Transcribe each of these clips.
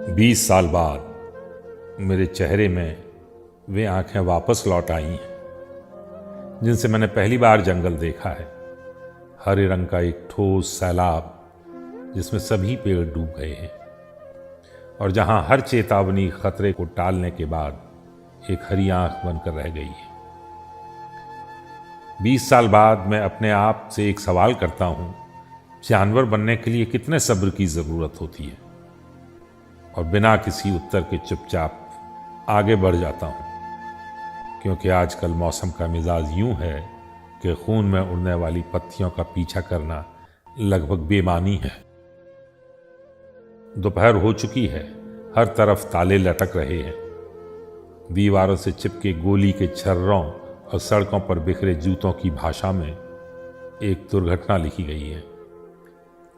20 साल बाद मेरे चेहरे में वे आंखें वापस लौट आई हैं जिनसे मैंने पहली बार जंगल देखा है। हरे रंग का एक ठोस सैलाब जिसमें सभी पेड़ डूब गए हैं और जहां हर चेतावनी खतरे को टालने के बाद एक हरी आंख बनकर रह गई है। 20 साल बाद मैं अपने आप से एक सवाल करता हूं, जानवर बनने के लिए कितने सब्र की जरूरत होती है? और बिना किसी उत्तर के चुपचाप आगे बढ़ जाता हूं, क्योंकि आजकल मौसम का मिजाज यूं है कि खून में उड़ने वाली पत्तियों का पीछा करना लगभग बेमानी है। दोपहर हो चुकी है, हर तरफ ताले लटक रहे हैं, दीवारों से चिपके गोली के छर्रों और सड़कों पर बिखरे जूतों की भाषा में एक दुर्घटना लिखी गई है।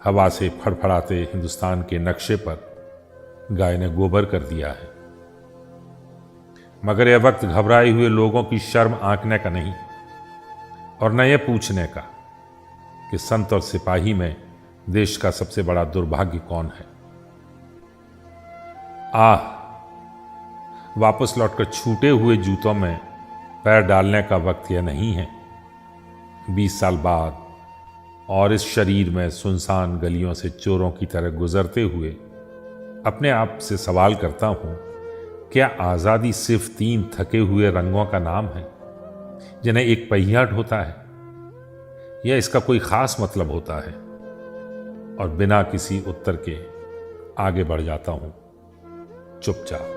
हवा से फड़फड़ाते हिंदुस्तान के नक्शे पर गाय ने गोबर कर दिया है। मगर यह वक्त घबराए हुए लोगों की शर्म आंकने का नहीं और न यह पूछने का कि संत और सिपाही में देश का सबसे बड़ा दुर्भाग्य कौन है। वापस लौटकर छूटे हुए जूतों में पैर डालने का वक्त यह नहीं है। 20 साल बाद और इस शरीर में सुनसान गलियों से चोरों की तरह गुजरते हुए अपने आप से सवाल करता हूं, क्या आज़ादी सिर्फ 3 थके हुए रंगों का नाम है जिन्हें एक पहिया ढोता है, या इसका कोई खास मतलब होता है? और बिना किसी उत्तर के आगे बढ़ जाता हूं चुपचाप।